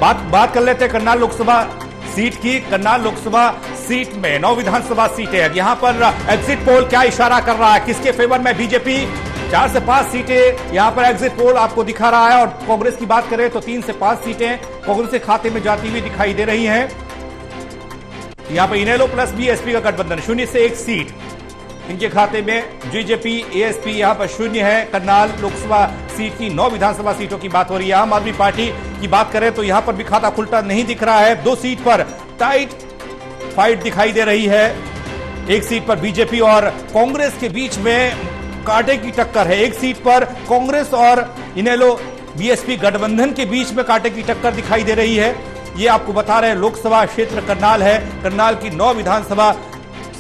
बात कर लेते हैं करनाल लोकसभा सीट की। करनाल लोकसभा सीट में 9 विधानसभा सीटें हैं। यहां पर एग्जिट पोल क्या इशारा कर रहा है, किसके फेवर में बीजेपी? 4 से 5 सीटें यहां पर एग्जिट पोल आपको दिखा रहा है। और कांग्रेस की बात करें तो 3 से 5 सीटें कांग्रेस के खाते में जाती हुई दिखाई दे रही हैं। यहां पर इनेलो प्लस बीएसपी का गठबंधन 0 से 1 सीट इनके खाते में। बीजेपी एएसपी यहां पर 0 है। करनाल लोकसभा सीट की 9 विधानसभा सीटों की बात हो रही है। आम आदमी पार्टी की बात करें तो यहां पर भी खाता खुलता नहीं दिख रहा है। 2 सीट पर टाइट फाइट दिखाई दे रही है। 1 सीट पर बीजेपी और कांग्रेस के बीच में कांटे की टक्कर है। 1 सीट पर कांग्रेस और इनेलो बीएसपी गठबंधन के बीच में कांटे की टक्कर दिखाई दे रही है। ये आपको बता रहे हैं लोकसभा क्षेत्र करनाल है। करनाल की 9 विधानसभा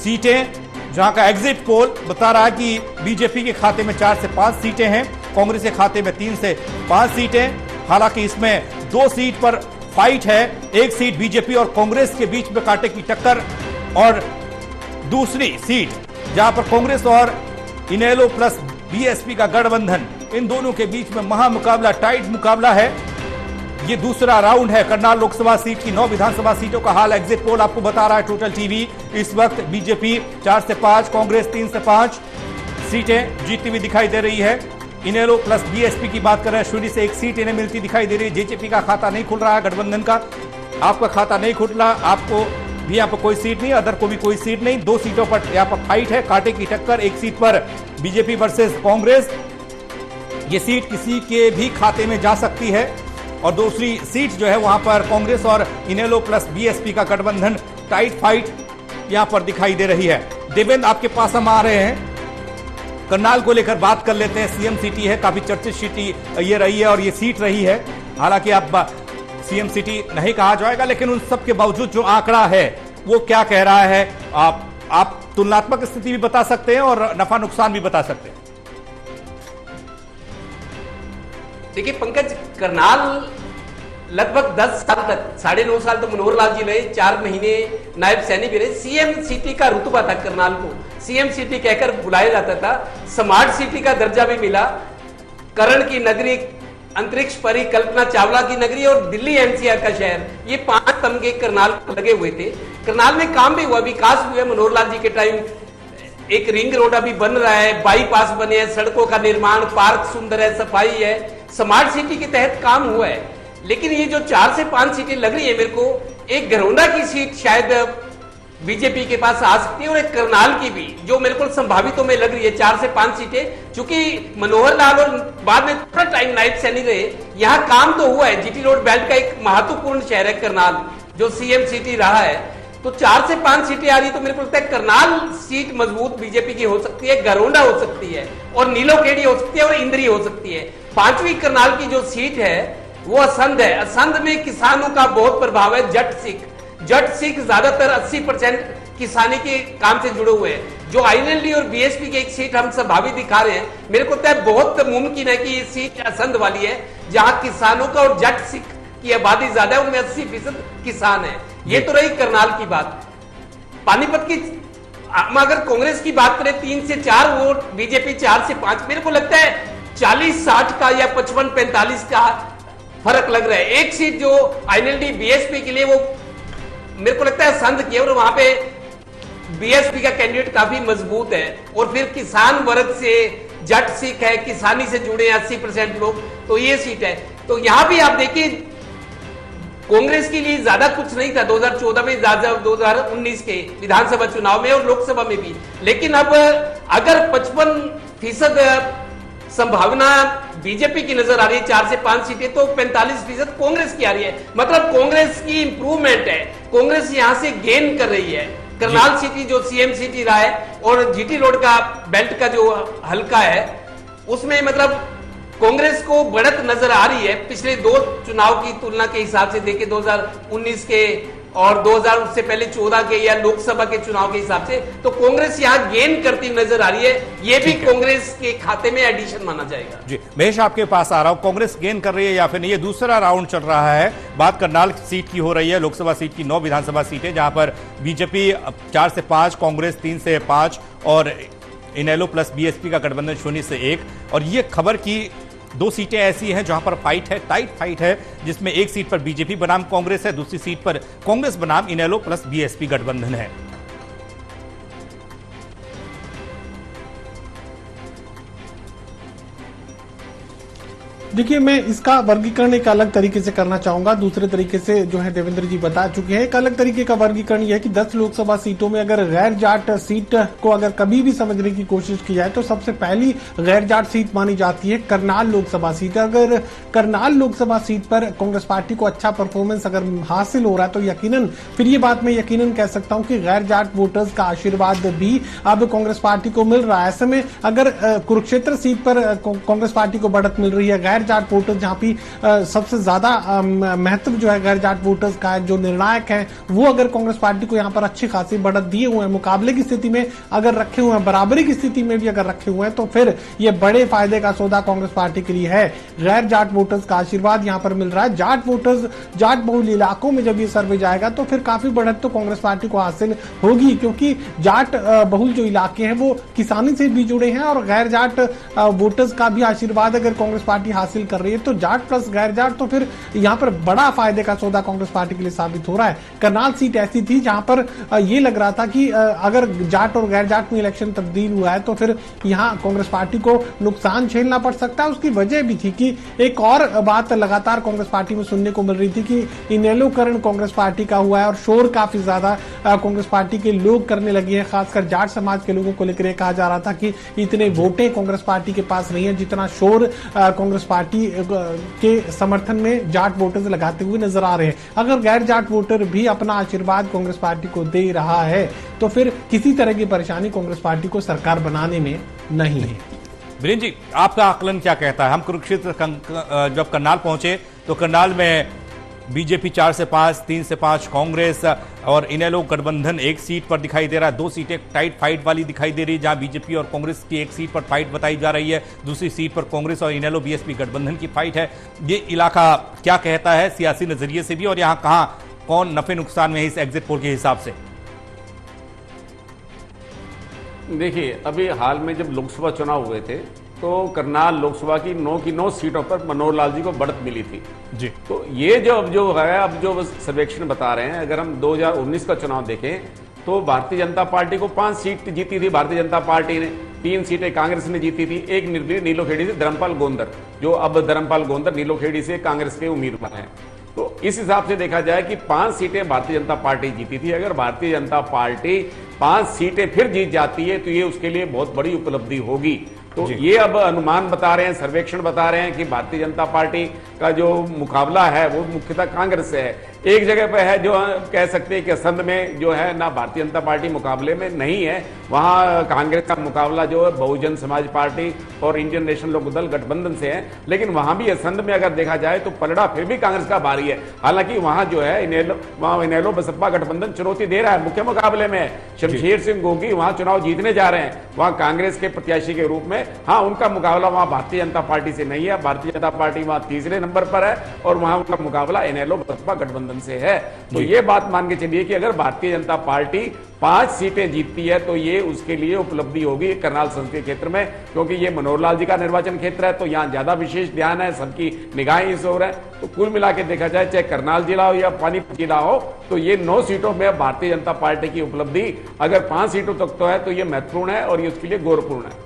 सीटें जहां का एग्जिट पोल बता रहा है कि बीजेपी के खाते में 4 से 5 सीटें हैं, कांग्रेस के खाते में 3 से 5 सीटें। हालांकि इसमें 2 सीट पर फाइट है। 1 सीट बीजेपी और कांग्रेस के बीच में कांटे की टक्कर और दूसरी सीट जहां पर कांग्रेस और इनेलो प्लस बीएसपी का गठबंधन, इन दोनों के बीच में महामुकाबला, टाइट मुकाबला है। ये दूसरा राउंड है करनाल लोकसभा सीट की 9 विधानसभा सीटों का हाल एग्जिट पोल आपको बता रहा है टोटल टीवी। इस वक्त बीजेपी 4 से 5, कांग्रेस 3 से 5 सीटें जीतती हुई दिखाई दे रही है। इनेलो प्लस बीएसपी की बात करें 0 से 1 सीट इन्हें मिलती दिखाई दे रही है। जेजेपी का खाता नहीं खुल रहा है, गठबंधन का आपका खाता नहीं खुल रहा, आपको भी यहाँ पर कोई सीट नहीं, अदर को भी कोई सीट नहीं। 2 सीटों पर यहाँ पर फाइट है, कांटे की टक्कर। 1 सीट पर बीजेपी वर्सेस कांग्रेस, ये सीट किसी के भी खाते में जा सकती है। और दूसरी सीट जो है वहां पर कांग्रेस और इनेलो प्लस बीएसपी का गठबंधन, टाइट फाइट यहां पर दिखाई दे रही है। देवेंद्र आपके पास हम आ रहे हैं, करनाल को लेकर बात कर लेते हैं। सीएम सिटी है, काफी चर्चित सिटी ये रही है और ये सीट रही है। हालांकि अब सीएम सिटी नहीं कहा जाएगा, लेकिन उन सब के बावजूद जो आंकड़ा है वो क्या कह रहा है, आप तुलनात्मक स्थिति भी बता सकते हैं और नफा नुकसान भी बता सकते हैं। देखिए पंकज, करनाल लगभग 10 साल तक, 9.5 साल तो मनोहर लाल जी रहे, 4 महीने नायब सैनी भी रहे। सीएम सिटी का रुतबा था करनाल को, सीएम सिटी कहकर बुलाया जाता था। स्मार्ट सिटी का दर्जा भी मिला। करण की नगरी, अंतरिक्ष परी, कल्पना चावला की नगरी और दिल्ली एनसीआर का शहर, ये 5 तमगे करनाल को लगे हुए थे। करनाल में काम भी हुआ, विकास भी हुआ। मनोहर लाल जी के टाइम एक रिंग रोड अभी बन रहा है, बाईपास बने हैं, सड़कों का निर्माण, पार्क सुंदर है, सफाई है, स्मार्ट सिटी के तहत काम हुआ है। लेकिन ये जो 4 से 5 सीटें लग रही है, मेरे को एक घरौंडा की सीट शायद बीजेपी के पास आ सकती है और एक करनाल की भी, जो मेरे को संभावितों में लग रही है 4 से 5 सीटें। चूंकि मनोहर लाल और बाद में थोड़ा टाइम नायब सैनी रहे, यहाँ काम तो हुआ है। जीटी रोड बेल्ट का एक महत्वपूर्ण शहर है करनाल, जो सीएम सिटी रहा है। तो 4 से 5 सीटें आ रही, तो मेरे को लगता है करनाल सीट मजबूत बीजेपी की हो सकती है, घरौंडा हो सकती है और नीलोखेड़ी हो सकती है और इंद्री हो सकती है। 5वीं करनाल की जो सीट है वो असंध है। असंध में किसानों का बहुत प्रभाव है। जट सिख ज्यादातर 80% किसानी के काम से जुड़े हुए हैं। जो आईएनएलडी और बीएसपी की एक सीट हम संभावित दिखा रहे हैं, मेरे को लगता है बहुत मुमकिन है कि ये सीट असंध वाली है, जहां किसानों का और जट सिख की आबादी ज्यादा है, उनमें 80% किसान है। ये तो रही करनाल की बात। पानीपत की हम अगर कांग्रेस की बात करें, 3 से 4 वोट, बीजेपी 4 से 5, मेरे को लगता है 40-60 का या 55-45 का फर्क लग रहा है। एक सीट जो आईएनएलडी बीएसपी के लिए, वो मेरे को लगता है संध की, और वहां पे बीएसपी का कैंडिडेट काफी मजबूत है। और फिर किसान वर्ग से जट सिख है, किसानी से जुड़े हैं 80% लोग, तो ये सीट है। तो यहां भी आप देखिए, कांग्रेस के लिए ज्यादा कुछ नहीं था 2014 में, 2019 के विधानसभा चुनाव में और लोकसभा में भी। लेकिन अब अगर 55% संभावना बीजेपी की नजर आ रही है 4 से 5 सीटें, तो 45% कांग्रेस की आ रही है। मतलब कांग्रेस की इंप्रूवमेंट है, कांग्रेस यहां से गेन कर रही है। करनाल सिटी जो सीएम सिटी रहा है और जीटी रोड का बेल्ट का जो हल्का है, उसमें मतलब कांग्रेस को बढ़त नजर आ रही है। पिछले 2 चुनाव की तुलना के हिसाब से देखे, 2019 के और 2000 उससे पहले 14 के या लोकसभा के चुनाव के हिसाब से, तो कांग्रेस यहां गेन करती नजर आ रही है। ये भी कांग्रेस के खाते में एडिशन माना जाएगा। जी महेश, आपके पास आ रहा हूं, कांग्रेस गेन कर रही है या फिर नहीं, ये दूसरा राउंड चल रहा है। बात करनाल सीट की हो रही है, लोकसभा सीट की 9 विधानसभा सीटें, जहां पर बीजेपी 4 से 5, कांग्रेस 3 से 5 और इनेलो प्लस बीएसपी का गठबंधन 0 से 1। और ये खबर की दो सीटें ऐसी हैं जहां पर फाइट है, टाइट फाइट है, जिसमें एक सीट पर बीजेपी बनाम कांग्रेस है, दूसरी सीट पर कांग्रेस बनाम इनेलो प्लस बीएसपी गठबंधन है। देखिए, मैं इसका वर्गीकरण एक अलग तरीके से करना चाहूंगा। दूसरे तरीके से जो है देवेंद्र जी बता चुके हैं। एक अलग तरीके का वर्गीकरण यह है कि 10 लोकसभा सीटों में अगर गैर जाट सीट को अगर कभी भी समझने की कोशिश की जाए तो सबसे पहली गैर जाट सीट मानी जाती है करनाल लोकसभा सीट। अगर करनाल लोकसभा सीट पर कांग्रेस पार्टी को अच्छा परफॉर्मेंस अगर हासिल हो रहा है तो यकीनन फिर ये बात मैं यकीनन कह सकता हूं कि गैर जाट वोटर्स का आशीर्वाद भी अब कांग्रेस पार्टी को मिल रहा है। ऐसे में अगर कुरुक्षेत्र सीट पर कांग्रेस पार्टी को बढ़त मिल रही है, गैर जाट वोटर्स जहां भी सबसे ज्यादा महत्व जो है गैर जाट वोटर्स का है, जो निर्णायक है, वो अगर कांग्रेस पार्टी को यहां पर अच्छी खासी बढ़त दिए हुए हैं, मुकाबले की स्थिति में अगर रखे हुए हैं, बराबरी की स्थिति में भी अगर रखे हुए हैं, तो फिर ये बड़े फायदे का सौदा कांग्रेस पार्टी के लिए है। गैर जाट वोटर्स का आशीर्वाद यहां पर मिल रहा है। जाट वोटर्स जाट बहुल इलाकों में जब ये सर्वे जाएगा तो फिर काफी बढ़त तो कांग्रेस पार्टी को हासिल होगी, क्योंकि जाट बहुल जो इलाके हैं वो किसानी से भी जुड़े हैं और गैर जाट वोटर्स का भी आशीर्वाद अगर कांग्रेस पार्टी हासिल कर रही है तो जाट प्लस गैर जाट तो फिर यहां पर बड़ा फायदे का सौदा कांग्रेस पार्टी के लिए साबित हो रहा है। करनाल सीट ऐसी थी जहां पर यह लग रहा था कि अगर जाट और गैर जाट में इलेक्शन तब्दील हुआ है तो फिर यहां कांग्रेस पार्टी को नुकसान झेलना पड़ सकता है। उसकी वजह भी थी कि एक और बात लगातार कांग्रेस पार्टी में सुनने को मिल रही थी कि इनेलोकरण कांग्रेस पार्टी का हुआ है और शोर काफी ज्यादा कांग्रेस पार्टी के लोग करने लगे हैं। खासकर जाट समाज के लोगों को लेकर कहा जा रहा था कि इतने वोटें कांग्रेस पार्टी के पास नहीं है जितना शोर कांग्रेस पार्टी के समर्थन में जाट वोटर्स लगाते हुए नजर आ रहे हैं। अगर गैर जाट वोटर भी अपना आशीर्वाद कांग्रेस पार्टी को दे रहा है तो फिर किसी तरह की परेशानी कांग्रेस पार्टी को सरकार बनाने में नहीं है। वीरेंद्र जी, आपका आकलन क्या कहता है? हम कुरुक्षेत्र जब करनाल पहुंचे तो करनाल में बीजेपी 4 से 5, 3 से 5 कांग्रेस और इनेलो गठबंधन एक सीट पर दिखाई दे रहा है। दो सीटें टाइट फाइट वाली दिखाई दे रही है, जहां बीजेपी और कांग्रेस की एक सीट पर फाइट बताई जा रही है, दूसरी सीट पर कांग्रेस और इनेलो बीएसपी गठबंधन की फाइट है। ये इलाका क्या कहता है सियासी नजरिए से भी, और यहां कहां कौन नफे नुकसान में है इस एग्जिट पोल के हिसाब से? देखिए, अभी हाल में जब लोकसभा चुनाव हुए थे तो करनाल लोकसभा की 9 सीटों पर मनोहर लाल जी को बढ़त मिली थी जी। तो ये जो अब जो सर्वेक्षण बता रहे हैं, अगर हम 2019 का चुनाव देखें तो भारतीय जनता पार्टी को 5 सीट जीती थी भारतीय जनता पार्टी ने, 3 सीटें कांग्रेस ने जीती थी, एक निर्दलीय नीलोखेड़ी से धर्मपाल गोंदर, जो अब धर्मपाल गोंदर नीलोखेड़ी से कांग्रेस के उम्मीदवार हैं। तो इस हिसाब से देखा जाए कि 5 सीटें भारतीय जनता पार्टी जीती थी। अगर भारतीय जनता पार्टी 5 सीटें फिर जीत जाती है तो ये उसके लिए बहुत बड़ी उपलब्धि होगी। तो ये अब अनुमान बता रहे हैं, सर्वेक्षण बता रहे हैं कि भारतीय जनता पार्टी का जो मुकाबला है वो मुख्यतः कांग्रेस से है। एक जगह पे है जो कह सकते हैं कि असंध में जो है ना भारतीय जनता पार्टी मुकाबले में नहीं है, वहां कांग्रेस का मुकाबला जो है बहुजन समाज पार्टी और इंडियन नेशनल लोकदल गठबंधन से है। लेकिन वहां भी असंध में अगर देखा जाए तो पलड़ा फिर भी कांग्रेस का भारी है। हालांकि वहां जो है इनेलो बसपा गठबंधन चुनौती दे रहा है, मुख्य मुकाबले में शमशेर सिंह गोगी वहां चुनाव जीतने जा रहे हैं, वहां कांग्रेस के प्रत्याशी के रूप में। हाँ, उनका मुकाबला वहां भारतीय जनता पार्टी से नहीं है, भारतीय जनता पार्टी वहां तीसरे नंबर पर है और वहां उनका मुकाबला इनेलो बसपा गठबंधन से है। तो ये बात मान के चलिए कि अगर भारतीय जनता पार्टी 5 सीटें जीतती है तो ये उसके लिए उपलब्धि होगी करनाल संसदीय क्षेत्र में, क्योंकि ये मनोहर लाल जी का निर्वाचन क्षेत्र है तो यहां ज्यादा विशेष ध्यान है, सबकी निगाहें इस ओर है। तो कुल मिला के देखा जाए चाहे करनाल जिला हो या पानीपत जिला हो तो ये 9 सीटों में भारतीय जनता पार्टी की उपलब्धि अगर 5 सीटों तक तो है तो ये महत्वपूर्ण है और ये उसके लिए गौरवपूर्ण है।